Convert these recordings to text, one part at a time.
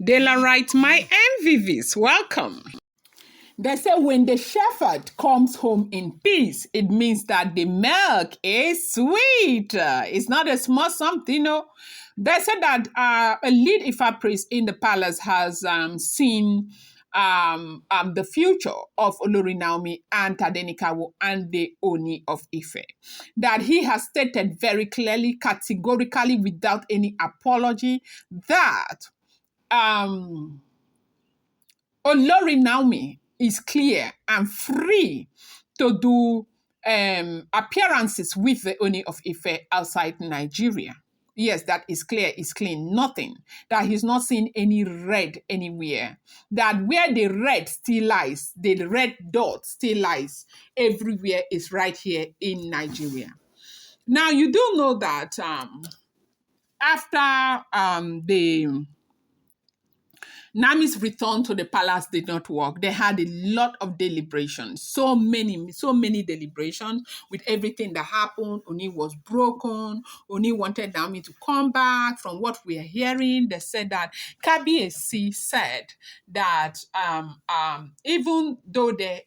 Daylight, my MVVs, welcome. They say when the shepherd comes home in peace, it means that the milk is sweet. It's not a small something, no. They said that a lead Ifa priest in the palace has seen the future of Olori Naomi and Tadenikawo and the Ooni of Ife. That he has stated very clearly, categorically, without any apology, that Olori Naomi is clear and free to do appearances with the Ooni of Ife outside Nigeria. Yes, that is clear, is clean, nothing. That he's not seen any red anywhere. That where the red still lies, the red dot still lies everywhere is right here in Nigeria. Now, you do know that after the Nami's return to the palace did not work. They had a lot of deliberations, so many deliberations with everything that happened. Oni was broken. Oni wanted Nami to come back. From what we are hearing, they said that Kabiesi said that even though they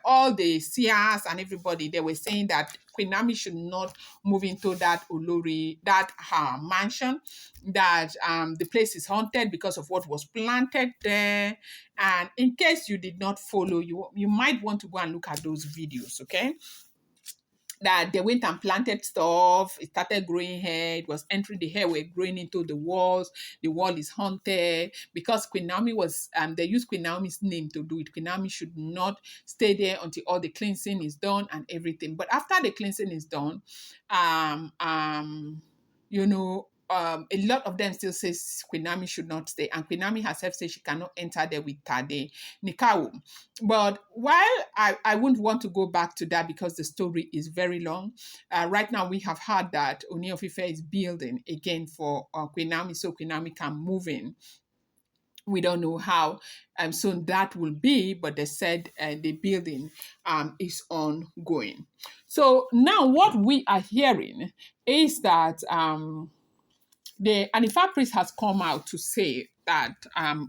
all the seers and everybody, they were saying that Queen Nami should not move into that Olori, that her mansion, that the place is haunted because of what was planted there. And in case you did not follow, you might want to go and look at those videos, okay? That they went and planted stuff, it started growing hair, it was entering the hair, were growing into the walls, the wall is haunted, because Queen Naomi was, they used Queen Naomi's name to do it. Queen Naomi should not stay there until all the cleansing is done and everything. But after the cleansing is done, a lot of them still says Queen Naomi should not stay, and Queen Naomi herself says she cannot enter there with Tade Nikawu. But while I wouldn't want to go back to that because the story is very long, right now we have heard that Ooni of Ife is building again for Queen Naomi, so Queen Naomi can move in. We don't know how soon that will be, but they said the building is ongoing. So now what we are hearing is that the Anifa priest has come out to say that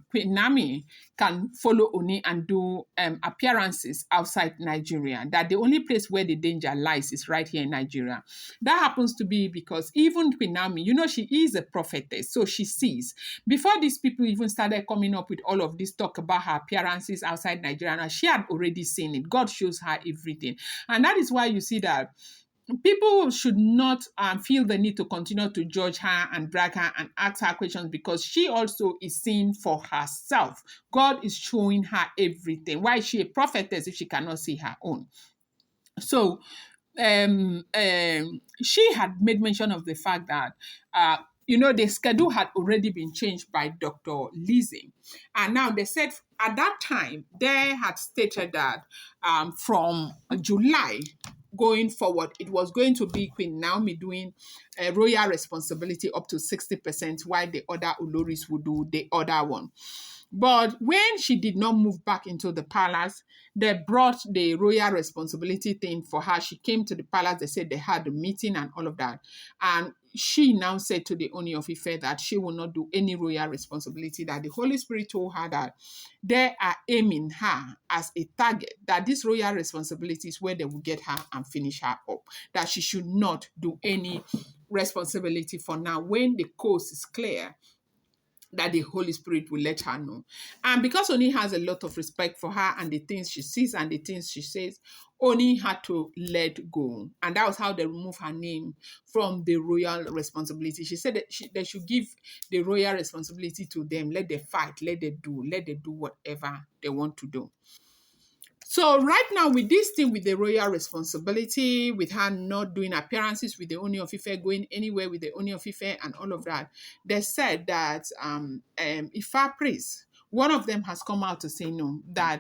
Queen Naomi can follow Oni and do appearances outside Nigeria, that the only place where the danger lies is right here in Nigeria. That happens to be because even Queen Naomi, she is a prophetess, so she sees. Before these people even started coming up with all of this talk about her appearances outside Nigeria, and she had already seen it. God shows her everything. And that is why you see that people should not feel the need to continue to judge her and drag her and ask her questions, because she also is seeing for herself. God is showing her everything. Why is she a prophetess if she cannot see her own? So she had made mention of the fact that the schedule had already been changed by Dr. Lizzie. And now they said at that time, they had stated that from July going forward, it was going to be Queen Naomi doing royal responsibility up to 60%, while the other Oloris would do the other one. But when she did not move back into the palace, they brought the royal responsibility thing for her. She came to the palace, they said they had a meeting and all of that. And she now said to the Ooni of Ife that she will not do any royal responsibility, that the Holy Spirit told her that they are aiming her as a target, that this royal responsibility is where they will get her and finish her up, that she should not do any responsibility for now. When the coast is clear, that the Holy Spirit will let her know. And because Oni has a lot of respect for her and the things she sees and the things she says, Oni had to let go. And that was how they removed her name from the royal responsibility. She said that they should give the royal responsibility to them. Let them fight, let them do whatever they want to do. So right now, with this thing, with the royal responsibility, with her not doing appearances with the Ooni of Ife, going anywhere with the Ooni of Ife and all of that, they said that Ifa priest, one of them has come out to say no, that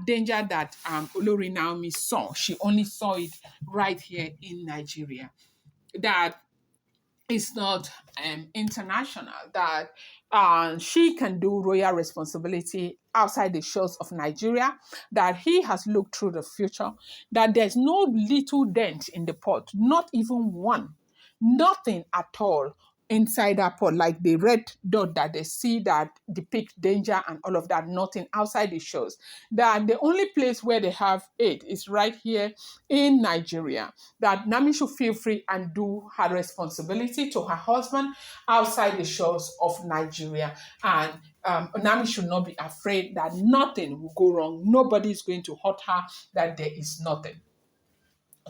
danger that Olori Naomi saw, she only saw it right here in Nigeria. That it's not international, that she can do royal responsibility outside the shores of Nigeria, that he has looked through the future, that there's no little dent in the pot, not even one, nothing at all inside that pot, like the red dot that they see that depict danger and all of that, nothing outside the shores. That the only place where they have it is right here in Nigeria. That Nami should feel free and do her responsibility to her husband outside the shores of Nigeria. And Nami should not be afraid that nothing will go wrong. Nobody is going to hurt her, that there is nothing.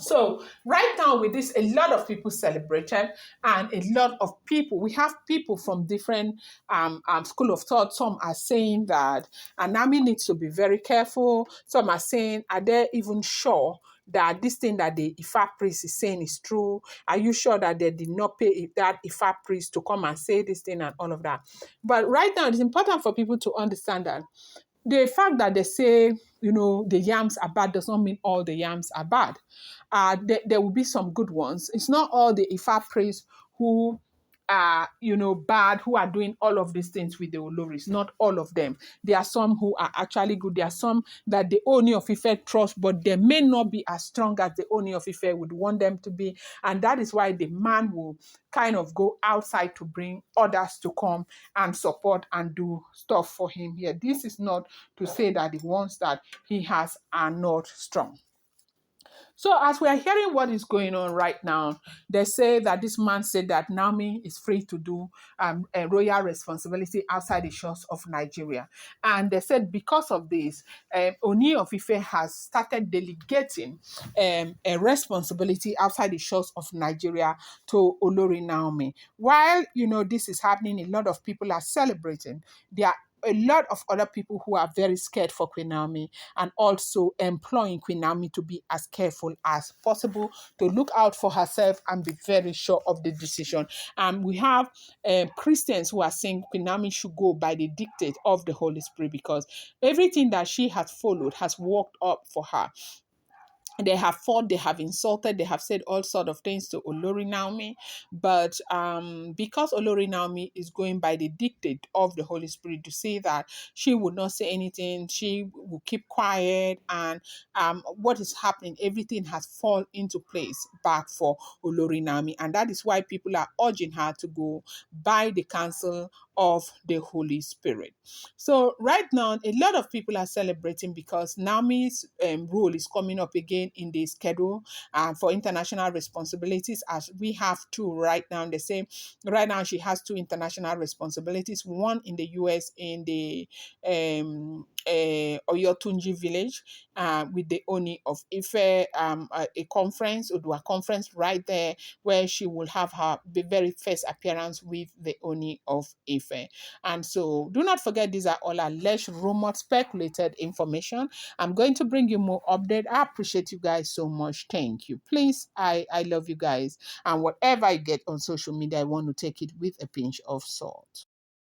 So right now with this, a lot of people celebrated, and a lot of people, we have people from different school of thought. Some are saying that Anami needs to be very careful. Some are saying, are they even sure that this thing that the Ifa priest is saying is true? Are you sure that they did not pay that Ifa priest to come and say this thing and all of that? But right now, it's important for people to understand that the fact that they say, the yams are bad does not mean all the yams are bad. There will be some good ones. It's not all the Ifa priests who are, bad, who are doing all of these things with the Oloris. Not all of them. There are some who are actually good. There are some that the Ooni of Ife trust, but they may not be as strong as the Ooni of Ife would want them to be. And that is why the man will kind of go outside to bring others to come and support and do stuff for him here. This is not to say that the ones that he has are not strong. So as we are hearing what is going on right now, they say that this man said that Naomi is free to do a royal responsibility outside the shores of Nigeria. And they said because of this, Ooni of Ife has started delegating a responsibility outside the shores of Nigeria to Olori Naomi. While, this is happening, a lot of people are celebrating. There are a lot of other people who are very scared for Queen Naomi, and also employing Queen Naomi to be as careful as possible, to look out for herself and be very sure of the decision. And we have Christians who are saying Queen Naomi should go by the dictate of the Holy Spirit, because everything that she has followed has worked up for her. They have fought, they have insulted, they have said all sort of things to Olori Naomi. But because Olori Naomi is going by the dictate of the Holy Spirit, to say that she would not say anything, she will keep quiet, and what is happening, everything has fallen into place back for Olori Naomi. And that is why people are urging her to go by the counsel of the Holy Spirit. So right now, a lot of people are celebrating because Naomi's role is coming up again in the schedule for international responsibilities, as we have two right now. They say right now she has two international responsibilities, one in the US in the Oyotunji village with the Ooni of Ife, a conference, Odua conference right there, where she will have her very first appearance with the Ooni of Ife. And so do not forget, these are all alleged, rumored, speculated information. I'm going to bring you more update. I appreciate you guys so much. Thank you. Please, I love you guys. And whatever I get on social media, I want to take it with a pinch of salt.